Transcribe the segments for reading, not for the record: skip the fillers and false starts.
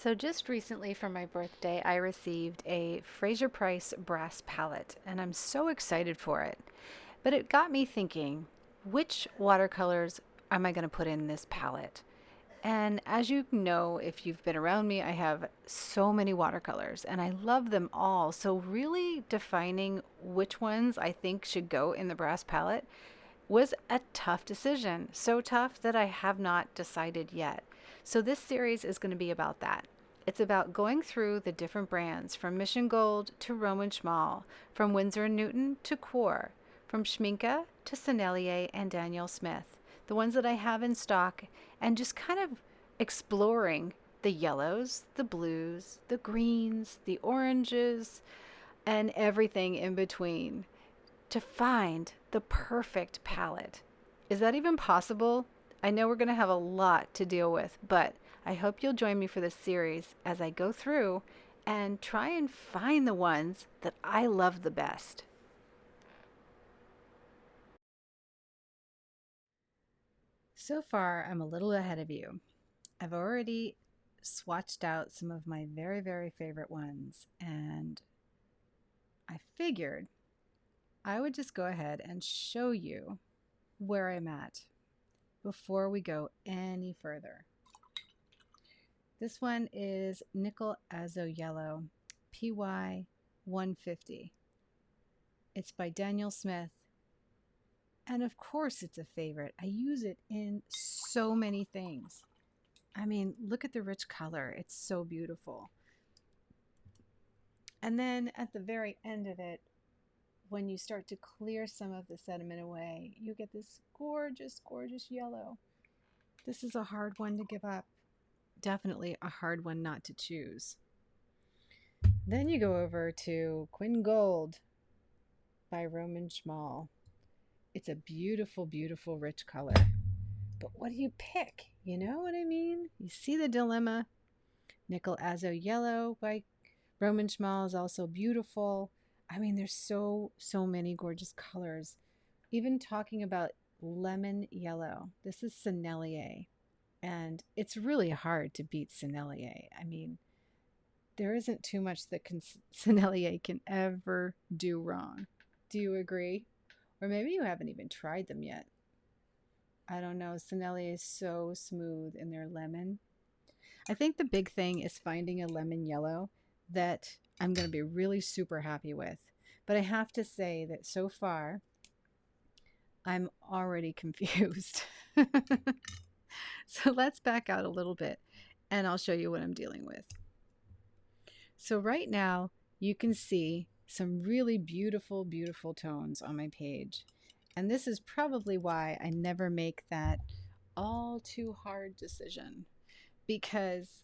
So just recently for my birthday, I received a Fraser Price brass palette, and I'm so excited for it. But it got me thinking, which watercolors am I going to put in this palette? And as you know, if you've been around me, I have so many watercolors and I love them all. So really defining which ones I think should go in the brass palette was a tough decision. So tough that I have not decided yet. So this series is going to be about that. It's about going through the different brands from Mission Gold to Roman Schmal, from Winsor & Newton to Quor, from Schmincke to Sennelier and Daniel Smith, the ones that I have in stock, and just kind of exploring the yellows, the blues, the greens, the oranges, and everything in between to find the perfect palette. Is that even possible? I know we're going to have a lot to deal with, but I hope you'll join me for this series as I go through and try and find the ones that I love the best. So far, I'm a little ahead of you. I've already swatched out some of my very, very favorite ones, and I figured I would just go ahead and show you where I'm at before we go any further. This one is Nickel Azo Yellow, PY 150. It's by Daniel Smith, and of course it's a favorite. I use it in so many things. I mean, look at the rich color. It's so beautiful. And then at the very end of it, when you start to clear some of the sediment away, you get this gorgeous, gorgeous yellow. This is a hard one to give up. Definitely a hard one not to choose. Then you go over to Quin Gold by Roman Schmal. It's a beautiful, beautiful, rich color. But what do you pick? You know what I mean? You see the dilemma. Nickel Azo Yellow by Roman Schmal is also beautiful. I mean, there's so many gorgeous colors. Even talking about lemon yellow. This is Sennelier. And it's really hard to beat Sennelier. I mean, there isn't too much that Sennelier can ever do wrong. Do you agree? Or maybe you haven't even tried them yet. I don't know. Sennelier is so smooth in their lemon. I think the big thing is finding a lemon yellow that I'm going to be really super happy with. But I have to say that so far, I'm already confused. So let's back out a little bit and I'll show you what I'm dealing with. So right now you can see some really beautiful, beautiful tones on my page. And this is probably why I never make that all too hard decision, because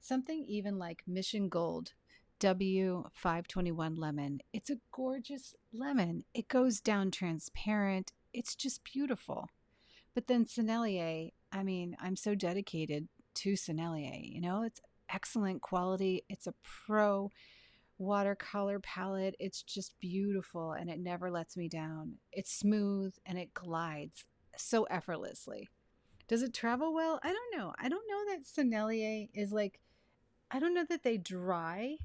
something even like Mission Gold W521 lemon, it's a gorgeous lemon. It goes down transparent. It's just beautiful. But then Sennelier, I mean, I'm so dedicated to Sennelier. You know, it's excellent quality. It's a pro watercolor palette. It's just beautiful and it never lets me down. It's smooth and it glides so effortlessly. Does it travel well? I don't know. I don't know that Sennelier is like, I don't know that they dry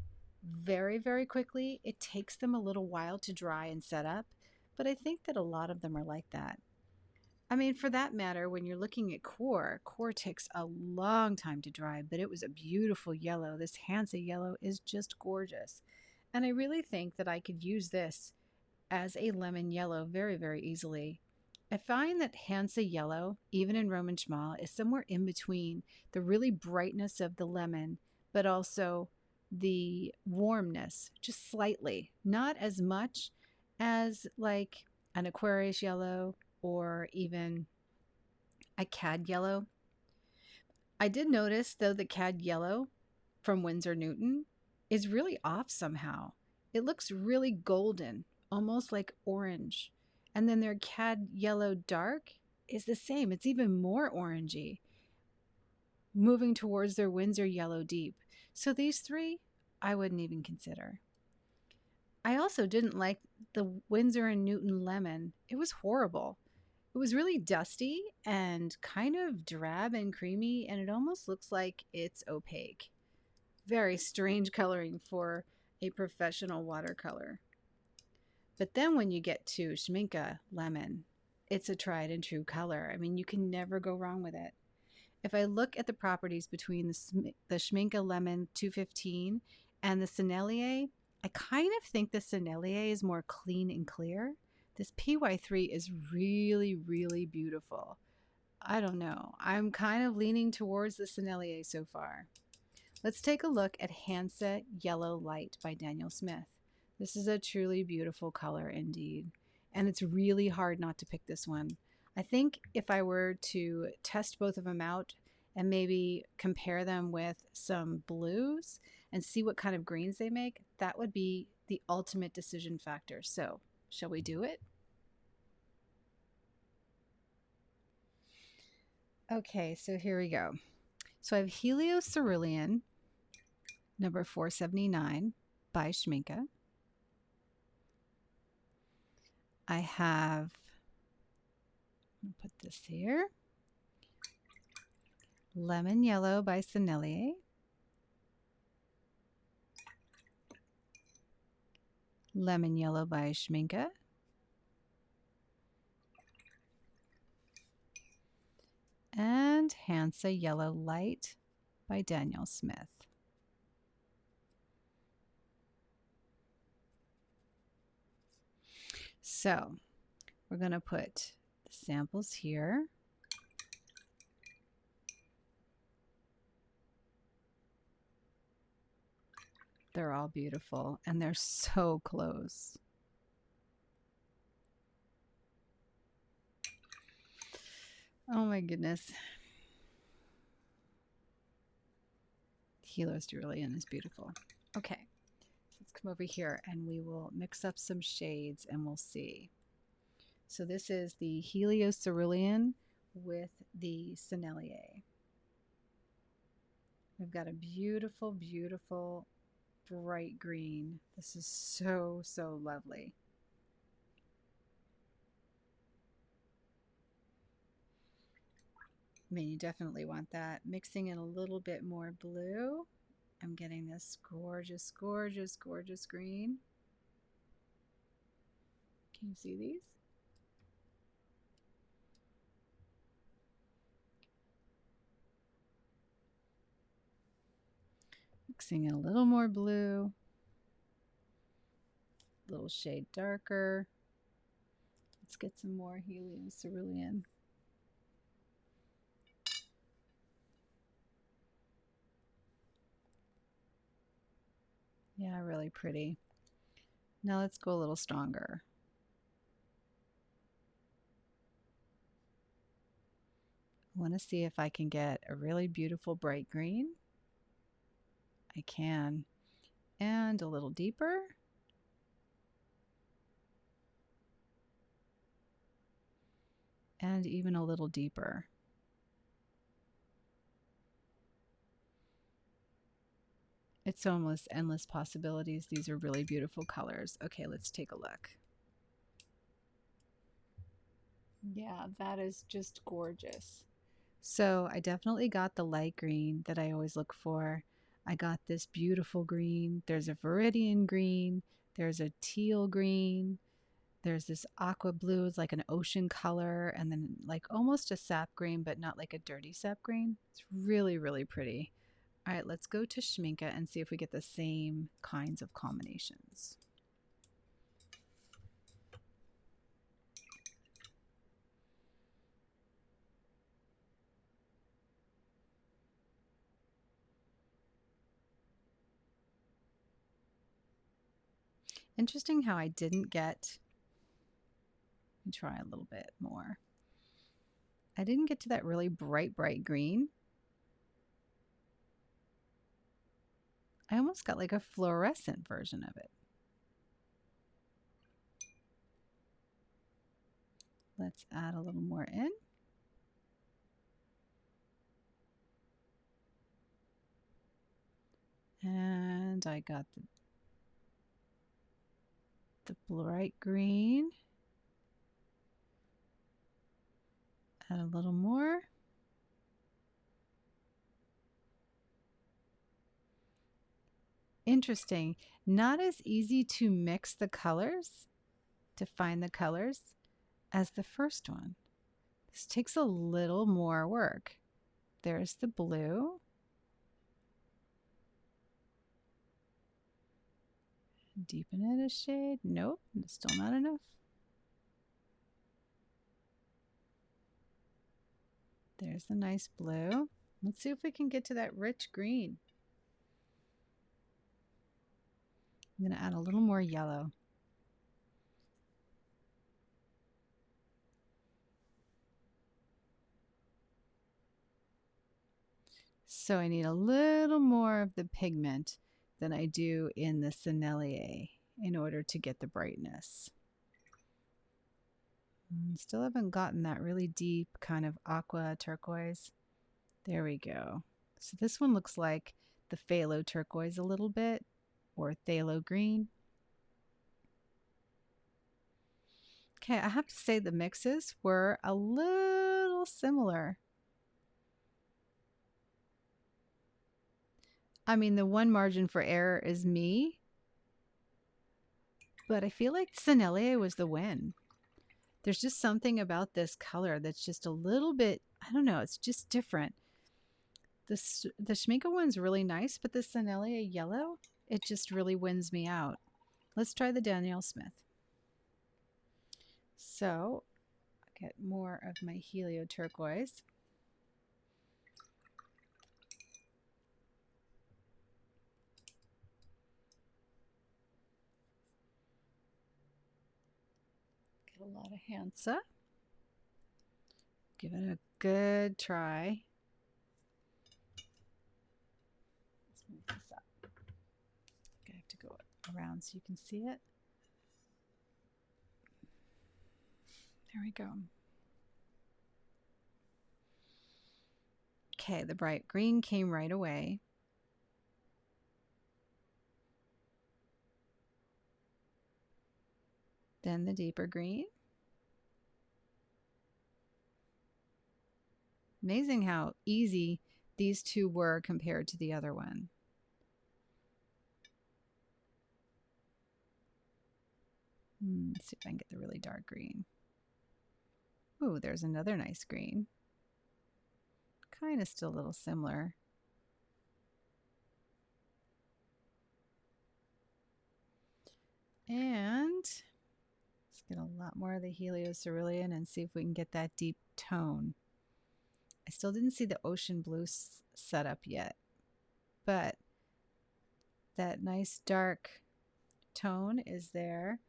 very, very quickly. It takes them a little while to dry and set up, but I think that a lot of them are like that. I mean, for that matter, when you're looking at Quor takes a long time to dry, but it was a beautiful yellow. This Hansa yellow is just gorgeous. And I really think that I could use this as a lemon yellow very, very easily. I find that Hansa yellow, even in Roman Schmal, is somewhere in between the really brightness of the lemon, but also the warmness, just slightly. Not as much as like an Aquarius yellow or even a cad yellow. I did notice though the cad yellow from Winsor Newton is really off somehow. It looks really golden, almost like orange. And then their cad yellow dark is the same. It's even more orangey, moving towards their Winsor yellow deep. So these three, I wouldn't even consider. I also didn't like the Winsor and Newton lemon. It was horrible. It was really dusty and kind of drab and creamy, and it almost looks like it's opaque. Very strange coloring for a professional watercolor. But then when you get to Schmincke Lemon, it's a tried and true color. I mean, you can never go wrong with it. If I look at the properties between the Schmincke Lemon 215 and the Sennelier, I kind of think the Sennelier is more clean and clear. This PY3 is really, really beautiful. I don't know. I'm kind of leaning towards the Sennelier so far. Let's take a look at Hansa Yellow Light by Daniel Smith. This is a truly beautiful color indeed, and it's really hard not to pick this one. I think if I were to test both of them out and maybe compare them with some blues and see what kind of greens they make, that would be the ultimate decision factor. So, shall we do it? Okay, so here we go. So I have Heliocerulean, number 479 by Schmincke. I have, I'm going to put this here, Lemon Yellow by Sennelier. Lemon Yellow by Schmincke. And Hansa Yellow Light by Daniel Smith. So we're going to put the samples here. They're all beautiful and they're so close. Oh my goodness. Heliocerulean is beautiful. Okay, let's come over here and we will mix up some shades and we'll see. So this is the Heliocerulean with the Sennelier. We've got a beautiful, beautiful bright green. This is so, so lovely. I mean, you definitely want that. Mixing in a little bit more blue, I'm getting this gorgeous, gorgeous, gorgeous green. Can you see these? Mixing in a little more blue, a little shade darker. Let's get some more Heliocerulean. Yeah, really pretty. Now let's go a little stronger. I want to see if I can get a really beautiful bright green. I can. And a little deeper. And even a little deeper. It's almost endless possibilities. These are really beautiful colors. Okay, let's take a look. Yeah, that is just gorgeous. So I definitely got the light green that I always look for. I got this beautiful green. There's a viridian green. There's a teal green. There's this aqua blue. It's like an ocean color. And then like almost a sap green, but not like a dirty sap green. It's really, really pretty. All right, let's go to Schmincke and see if we get the same kinds of combinations. Interesting how I didn't get, let me try a little bit more. I didn't get to that really bright, bright green. I almost got like a fluorescent version of it. Let's add a little more in. And I got the bright green. Add a little more. Interesting. Not as easy to mix the colors, to find the colors, as the first one. This takes a little more work. There's the blue. Deepen it a shade. Nope, still not enough. There's the nice blue. Let's see if we can get to that rich green. I'm going to add a little more yellow. So I need a little more of the pigment than I do in the Sennelier in order to get the brightness. Still haven't gotten that really deep kind of aqua turquoise. There we go. So this one looks like the phthalo turquoise a little bit, or phthalo green. Okay, I have to say the mixes were a little similar. I mean, the one margin for error is me, but I feel like Sennelier was the win. There's just something about this color that's just a little bit, I don't know, it's just different. The Schmincke one's really nice, but the Sennelier yellow, it just really wins me out. Let's try the Danielle Smith. So, I get more of my helio turquoise. Get a lot of Hansa. Give it a good try. Let's move this up. I have to go around so you can see it. There we go. Okay, the bright green came right away. Then the deeper green. Amazing how easy these two were compared to the other one. Let's see if I can get the really dark green. Ooh, there's another nice green. Kind of still a little similar. And let's get a lot more of the helio cerulean and see if we can get that deep tone. I still didn't see the ocean blue set up yet, but that nice dark tone is there.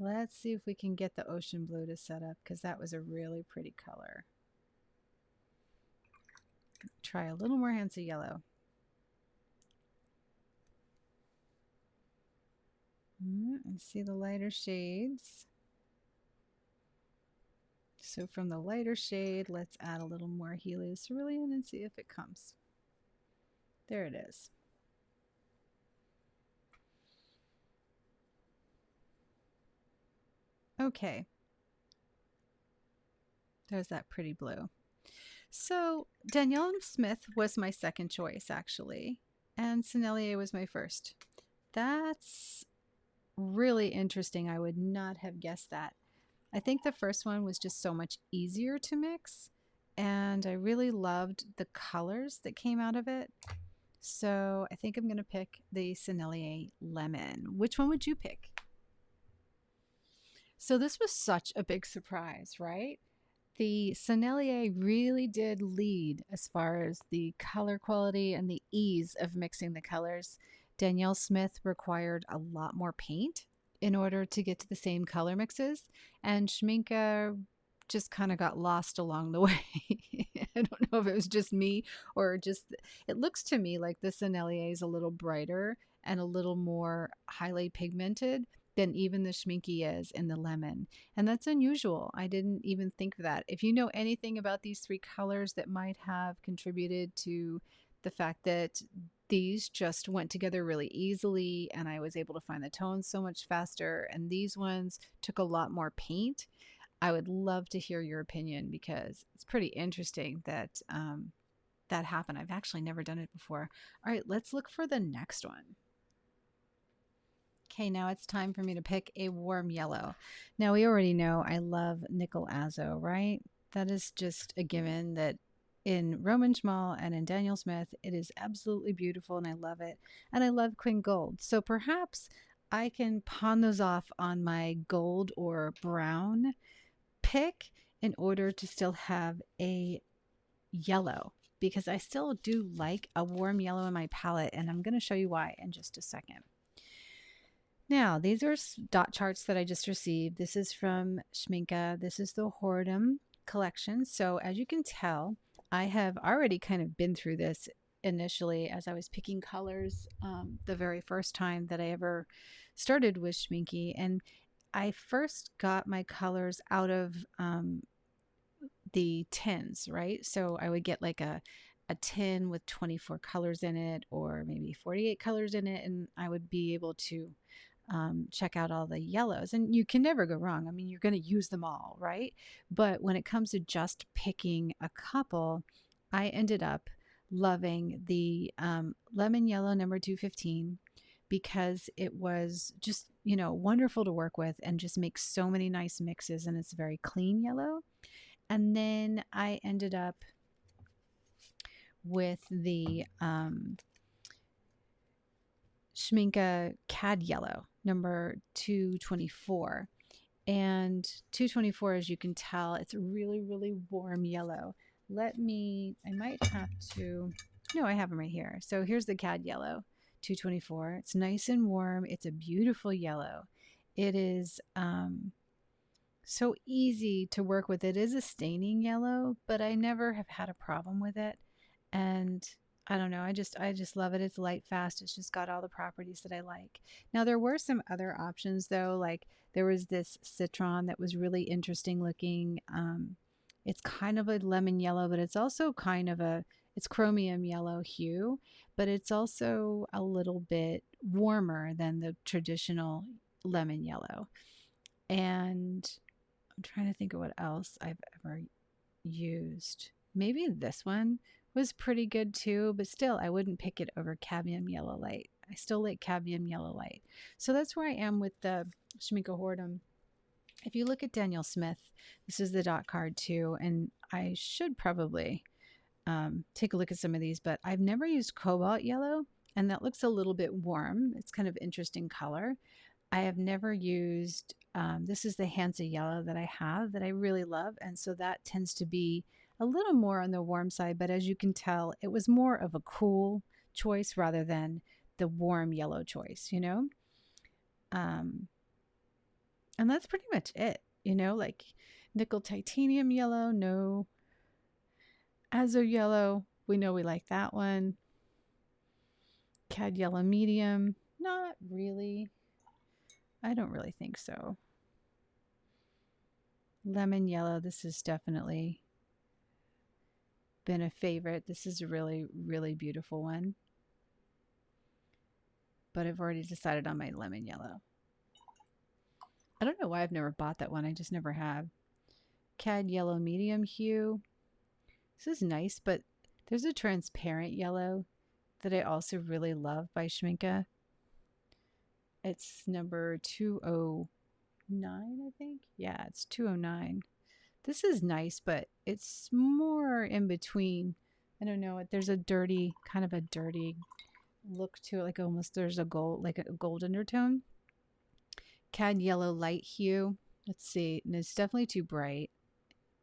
Let's see if we can get the ocean blue to set up, because that was a really pretty color. Try a little more Hansa yellow. And see the lighter shades. So from the lighter shade, let's add a little more helio cerulean and see if it comes. There it is. Okay. There's that pretty blue. So Danielle Smith was my second choice, actually, and Sennelier was my first. That's really interesting. I would not have guessed that. I think the first one was just so much easier to mix, and I really loved the colors that came out of it. So I think I'm going to pick the Sennelier Lemon. Which one would you pick? So this was such a big surprise, right? The Sennelier really did lead as far as the color quality and the ease of mixing the colors. Danielle Smith required a lot more paint in order to get to the same color mixes, and Schmincke just kind of got lost along the way. I don't know if it was just me or just, it looks to me like the Sennelier is a little brighter and a little more highly pigmented than even the Schmincke is in the lemon. And that's unusual. I didn't even think of that. If you know anything about these three colors that might have contributed to the fact that these just went together really easily and I was able to find the tones so much faster, and these ones took a lot more paint, I would love to hear your opinion because it's pretty interesting that that happened. I've actually never done it before. All right, let's look for the next one. Okay, now it's time for me to pick a warm yellow. Now we already know I love nickel azo, right? That is just a given that in Roman Schmal and in Daniel Smith, it is absolutely beautiful and I love it. And I love Queen Gold. So perhaps I can pawn those off on my gold or brown pick in order to still have a yellow, because I still do like a warm yellow in my palette, and I'm going to show you why in just a second. Now, these are dot charts that I just received. This is from Schmincke. This is the Horadam collection. So as you can tell, I have already kind of been through this initially as I was picking colors the very first time that I ever started with Schmincke. And I first got my colors out of the tins, right? So I would get like a tin with 24 colors in it, or maybe 48 colors in it, and I would be able to check out all the yellows. And you can never go wrong. I mean, you're going to use them all, right? But when it comes to just picking a couple, I ended up loving the lemon yellow number 215 because it was just, you know, wonderful to work with and just makes so many nice mixes, and it's very clean yellow. And then I ended up with the Schmincke Cad Yellow, number 224. And 224, as you can tell, it's a really, really warm yellow. I might have to, no, I have them right here. So here's the Cad Yellow, 224. It's nice and warm. It's a beautiful yellow. It is so easy to work with. It is a staining yellow, but I never have had a problem with it. And I don't know, I just love it. It's light fast. It's just got all the properties that I like. Now there were some other options though, like there was this citron that was really interesting looking. It's kind of a lemon yellow, but it's also kind of it's chromium yellow hue, but it's also a little bit warmer than the traditional lemon yellow. And I'm trying to think of what else I've ever used. Maybe this one was pretty good too, but still I wouldn't pick it over cadmium yellow light. I still like cadmium yellow light. So that's where I am with the Schmincke Horadam. If you look at Daniel Smith, this is the dot card too, and I should probably take a look at some of these, but I've never used cobalt yellow, and that looks a little bit warm. It's kind of interesting color. I have never used, this is the Hansa yellow that I have that I really love. And so that tends to be a little more on the warm side, but as you can tell, it was more of a cool choice rather than the warm yellow choice, you know? And that's pretty much it, you know, like nickel titanium yellow, no. Azo yellow, we know we like that one. Cad yellow medium, not really. I don't really think so. Lemon yellow, this has definitely been a favorite. This is a really, really beautiful one. But I've already decided on my lemon yellow. I don't know why I've never bought that one. I just never have. Cad yellow medium hue. This is nice, but there's a transparent yellow that I also really love by Schmincke. It's number 209, I think. Yeah, it's 209. This is nice, but it's more in between. I don't know. There's a dirty, kind of a dirty look to it, like almost there's a gold, like a gold undertone. Cad yellow light hue. Let's see. And it's definitely too bright.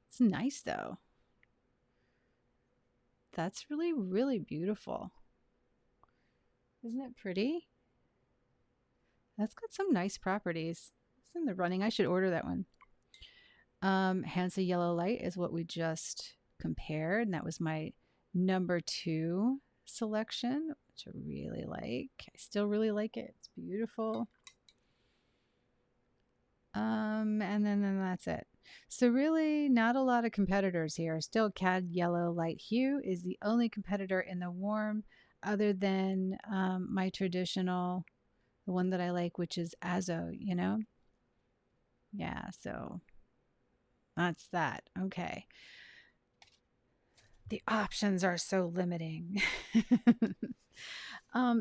It's nice though. That's really, really beautiful. Isn't it pretty? That's got some nice properties. It's in the running. I should order that one. Hansa Yellow Light is what we just compared, and that was my number 2 selection, which I really like. I still really like it. It's beautiful. And then that's it. So really not a lot of competitors here. Still Cad Yellow Light Hue is the only competitor in the warm other than my traditional, the one that I like, which is Azo, you know? Yeah, so That's that. Okay. The options are so limiting.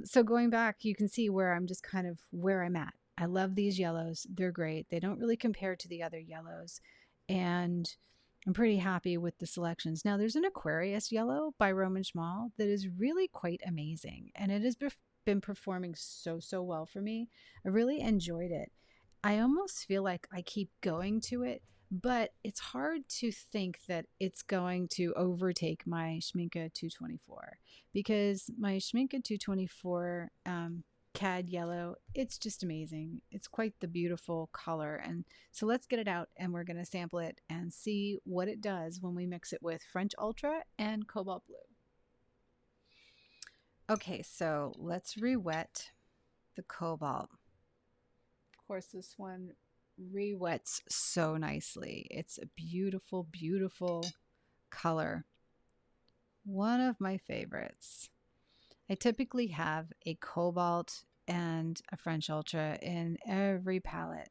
So going back, you can see where I'm just kind of where I'm at. I love these yellows. They're great. They don't really compare to the other yellows. And I'm pretty happy with the selections. Now, there's an Aquarius yellow by Roman Schmal that is really quite amazing. And it has been performing so well for me. I really enjoyed it. I almost feel like I keep going to it, but it's hard to think that it's going to overtake my Schmincke 224 because my Schmincke 224 cad yellow, it's just amazing. It's quite the beautiful color. And so let's get it out and we're going to sample it and see what it does when we mix it with French Ultra and Cobalt Blue. Okay, so let's re-wet the Cobalt. Of course, this one re-wets so nicely. It's a beautiful color. One of my favorites. I typically have a Cobalt and a French Ultra in every palette.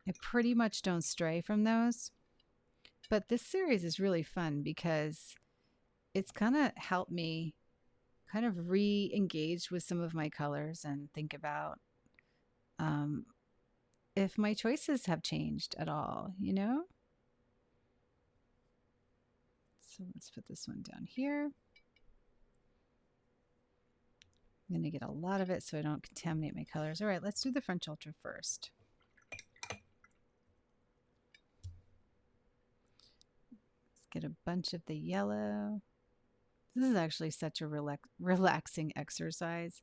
I pretty much don't stray from those. But this series is really fun because it's kind of helped me kind of re-engage with some of my colors and think about if my choices have changed at all, you know? So let's put this one down here. I'm going to get a lot of it so I don't contaminate my colors. All right, let's do the French Ultra first. Let's get a bunch of the yellow. This is actually such a relaxing exercise.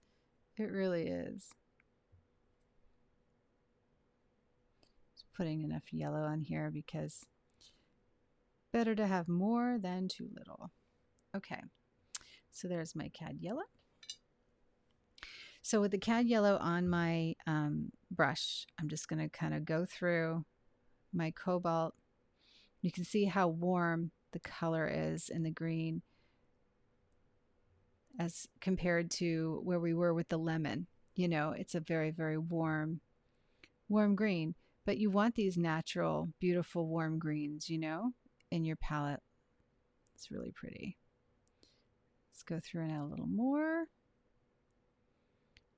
It really is. Just putting enough yellow on here because better to have more than too little. Okay, so there's my cad yellow. So with the cad yellow on my brush, I'm just going to kind of go through my Cobalt. You can see how warm the color is in the green as compared to where we were with the lemon. You know, it's a very warm green. But you want these natural, beautiful, warm greens, you know, in your palette. It's really pretty. Let's go through and add a little more.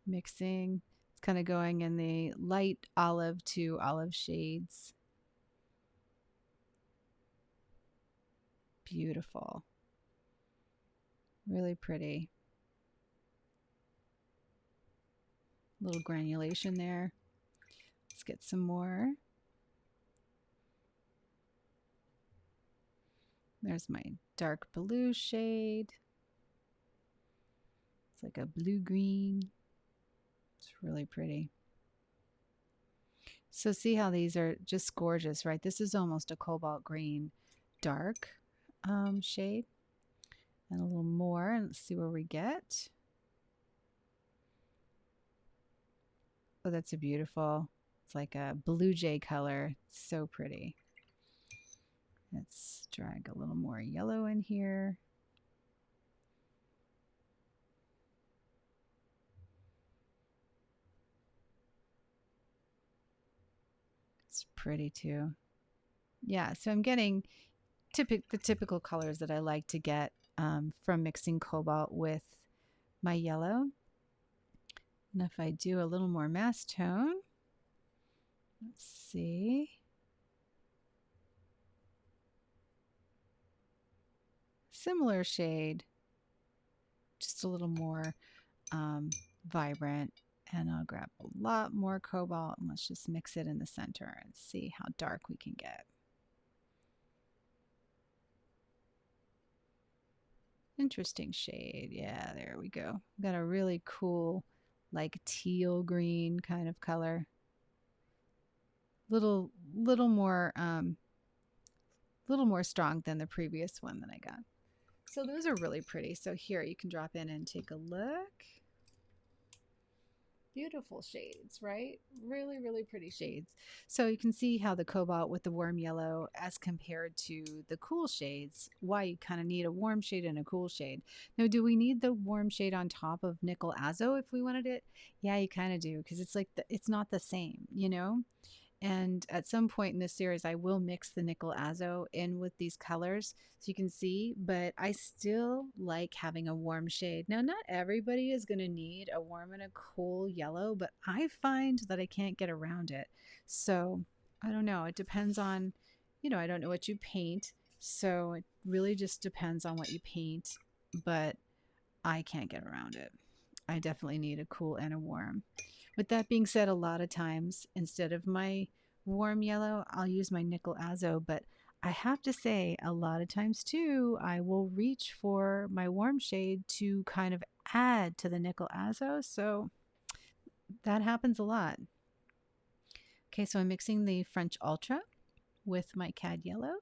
Mixing. It's kind of going in the light olive to olive shades. Beautiful. Really pretty. A little granulation there. Let's get some more. There's my dark blue shade. It's like a blue-green. It's really pretty. So see how these are just gorgeous, right? This is almost a cobalt green dark shade. And a little more, and let's see where we get. Oh, that's a beautiful, it's like a blue jay color. It's so pretty. Let's drag a little more yellow in here. It's pretty too. Yeah, so I'm getting the typical colors that I like to get from mixing Cobalt with my yellow. And if I do a little more mass tone, let's see. Similar shade, just a little more vibrant. And I'll grab a lot more Cobalt and let's just mix it in the center and see how dark we can get. Interesting shade. Yeah, there we go. Got a really cool, like teal green kind of color. Little more strong than the previous one that I got. So those are really pretty. So here you can drop in and take a look. Beautiful shades, right? Really pretty shades. So you can see how the Cobalt with the warm yellow as compared to the cool shades, why you kind of need a warm shade and a cool shade. Now, do we need the warm shade on top of Nickel Azo if we wanted it? Yeah, you kind of do, because it's like it's not the same, you know? And at some point in this series, I will mix the nickel azo in with these colors so you can see, but I still like having a warm shade. Now, not everybody is going to need a warm and a cool yellow, but I find that I can't get around it. So I don't know. It depends on, I don't know what you paint. So it really just depends on what you paint, but I can't get around it. I definitely need a cool and a warm. With that being said, a lot of times instead of my warm yellow, I'll use my nickel azo, but I have to say a lot of times too, I will reach for my warm shade to kind of add to the nickel azo. So that happens a lot. Okay, so I'm mixing the French Ultra with my Cad yellow.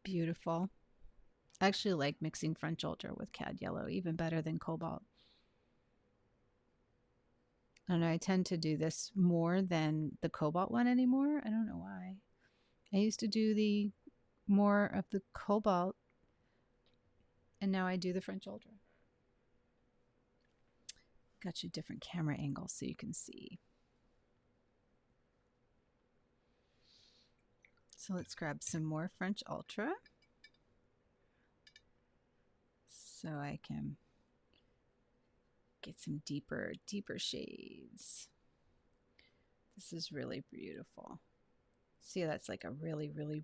Beautiful. I actually like mixing French Ultra with Cad yellow even better than Cobalt. I don't know, I tend to do this more than the Cobalt one anymore. I don't know why. I used to do the more of the Cobalt, and now I do the French Ultra. Got you different camera angles so you can see. So let's grab some more French Ultra so I can get some deeper shades. This is really beautiful. See, that's like a really, really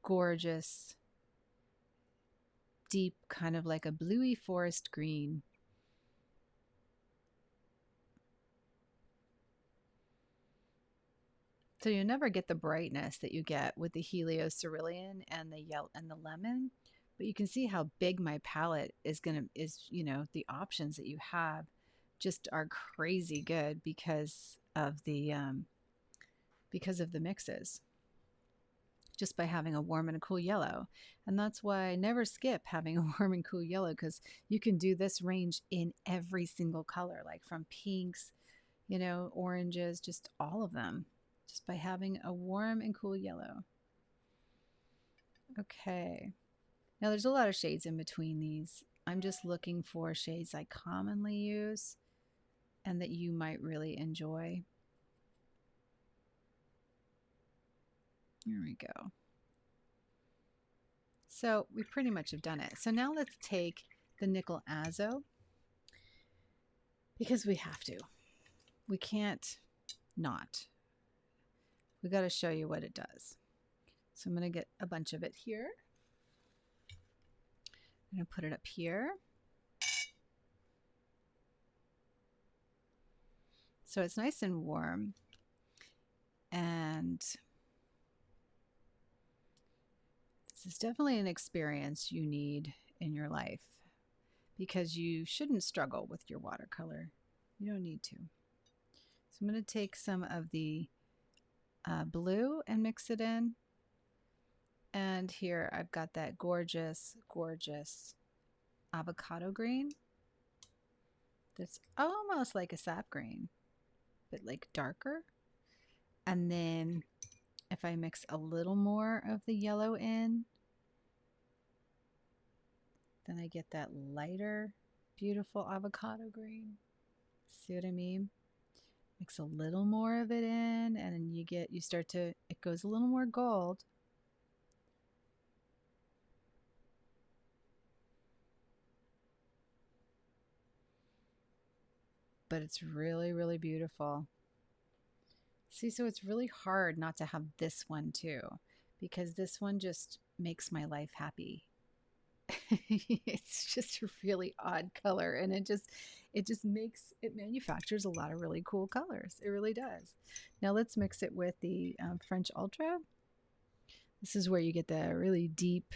gorgeous, deep, kind of like a bluey forest green. So you never get the brightness that you get with the Helio Cerulean and the yellow and the lemon, but you can see how big my palette is the options that you have just are crazy good because of the mixes. Just by having a warm and a cool yellow. And that's why I never skip having a warm and cool yellow, because you can do this range in every single color, like from pinks, oranges, just all of them, just by having a warm and cool yellow. Okay. Now there's a lot of shades in between these. I'm just looking for shades I commonly use and that you might really enjoy. Here we go. So we pretty much have done it. So now let's take the nickel azo, because we have to. We can't not. We got to show you what it does. So I'm going to get a bunch of it here. I'm going to put it up here. So it's nice and warm. And this is definitely an experience you need in your life, because you shouldn't struggle with your watercolor. You don't need to. So I'm going to take some of the blue and mix it in. And here I've got that gorgeous, gorgeous avocado green. That's almost like a sap green, but like darker. And then if I mix a little more of the yellow in, then I get that lighter, beautiful avocado green. See what I mean? Mix a little more of it in, and then it goes a little more gold. But it's really, really beautiful. See, so it's really hard not to have this one too, because this one just makes my life happy. It's just a really odd color, and it manufactures a lot of really cool colors. It really does. Now let's mix it with the French Ultra. This is where you get the really deep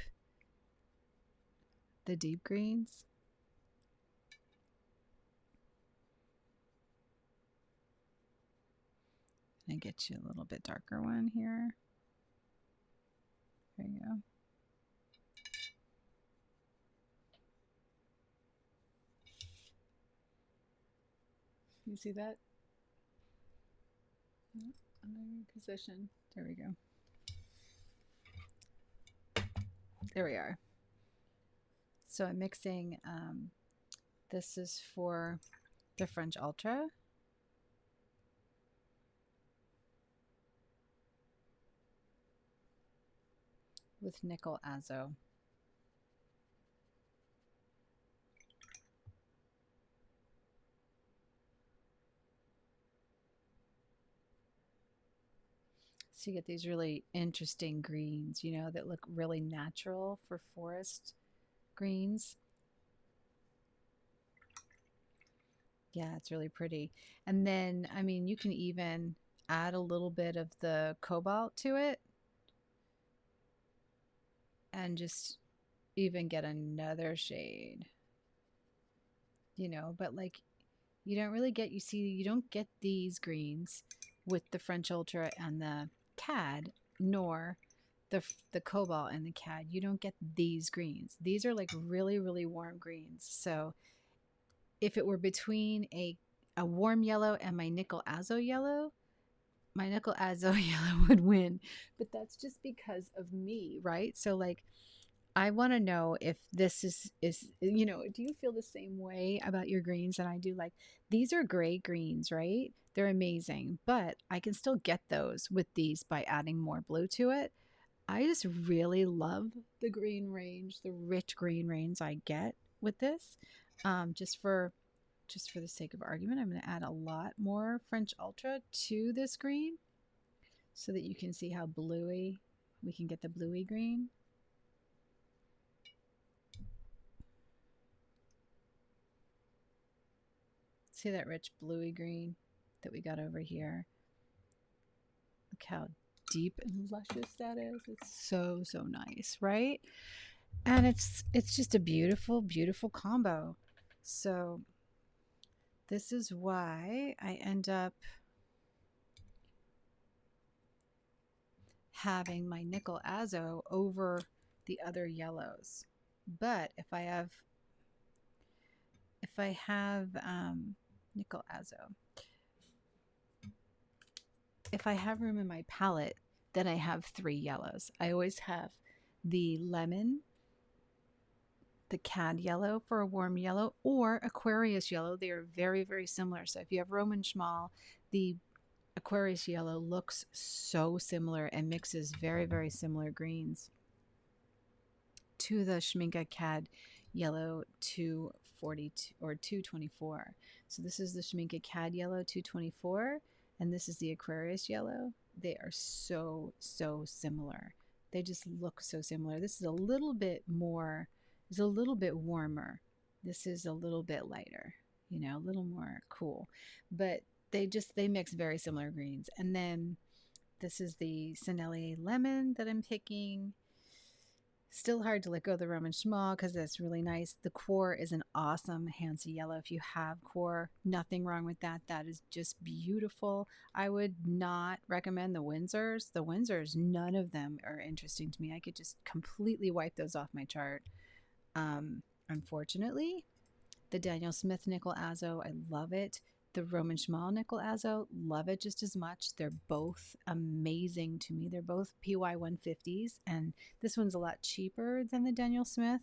greens. And get you a little bit darker one here. There you go. You see that? Another position. There we go. There we are. So I'm mixing, this is for the French Ultra, with nickel azo. So you get these really interesting greens, you know, that look really natural for forest greens. Yeah, it's really pretty. And then, I mean, you can even add a little bit of the cobalt to it and just even get another shade, you know, but like you don't really get, you see, you don't get these greens with the French Ultra and the CAD, nor the Cobalt and the CAD. You don't get these greens. These are like really, really warm greens. So if it were between a warm yellow and my nickel azo yellow, my nickel azo yellow would win. But that's just because of me, right? So like I want to know if this is you know, do you feel the same way about your greens that I do? Like these are great greens, right? They're amazing, but I can still get those with these by adding more blue to it. I just really love the green range, the rich green range I get with this. Just for the sake of argument, I'm going to add a lot more French Ultra to this green so that you can see how bluey we can get the bluey green. See that rich bluey green that we got over here? Look how deep and luscious that is. It's so, so nice, right? And it's just a beautiful, beautiful combo. So this is why I end up having my nickel azo over the other yellows. But if I have nickel azo, if I have room in my palette, then I have 3 yellows. I always have the lemon, the cad yellow for a warm yellow, or Aquarius yellow. They are very, very similar. So if you have Roman Schmal, the Aquarius yellow looks so similar and mixes very, very similar greens to the Schmincke cad yellow 242 or 224. So this is the Schmincke cad yellow 224, and this is the Aquarius yellow. They are so, so similar. They just look so similar. This is a little bit more, is a little bit warmer. This is a little bit lighter, you know, a little more cool. But they mix very similar greens. And then this is the Sennelier lemon that I'm picking. Still hard to let go of the Roman Schmal because that's really nice. The Core is an awesome Hansa yellow. If you have Core, nothing wrong with that. That is just beautiful. I would not recommend the Windsors. The Windsors, none of them are interesting to me. I could just completely wipe those off my chart. Unfortunately, the Daniel Smith Nickel Azo, I love it. The Roman Schmal Nickel Azo, love it just as much. They're both amazing to me. They're both PY 150s, and this one's a lot cheaper than the Daniel Smith,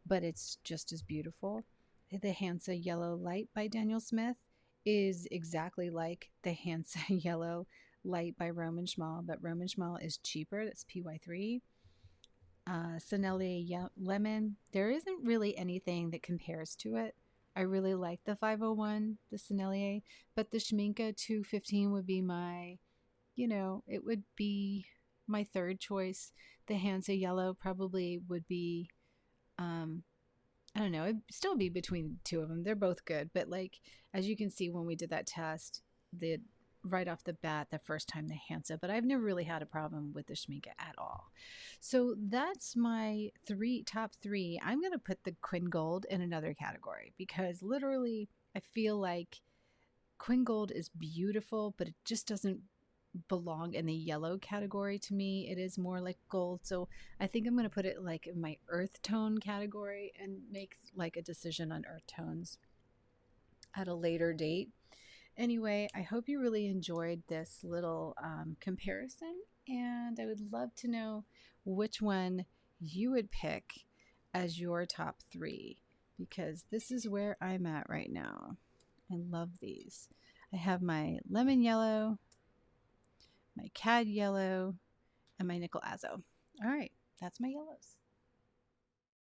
but it's just as beautiful. The Hansa Yellow Light by Daniel Smith is exactly like the Hansa Yellow Light by Roman Schmal, but Roman Schmal is cheaper. That's PY3. Sennelier Lemon, there isn't really anything that compares to it. I really like the 501, the Sennelier, but the Schmincke 215 would be my, you know, it would be my third choice. The Hansa Yellow probably would be, I don't know, it'd still be between the two of them. They're both good, but like, as you can see when we did that test, the right off the bat, the first time the Hansa, but I've never really had a problem with the Schmincke at all. So that's my top three. I'm going to put the Quinn Gold in another category because literally I feel like Quinn Gold is beautiful, but it just doesn't belong in the yellow category to me. It is more like gold. So I think I'm going to put it like in my earth tone category and make like a decision on earth tones at a later date. Anyway, I hope you really enjoyed this little comparison, and I would love to know which one you would pick as your top three, because this is where I'm at right now. I love these. I have my lemon yellow, my cad yellow, and my nickel azo. All right. That's my yellows.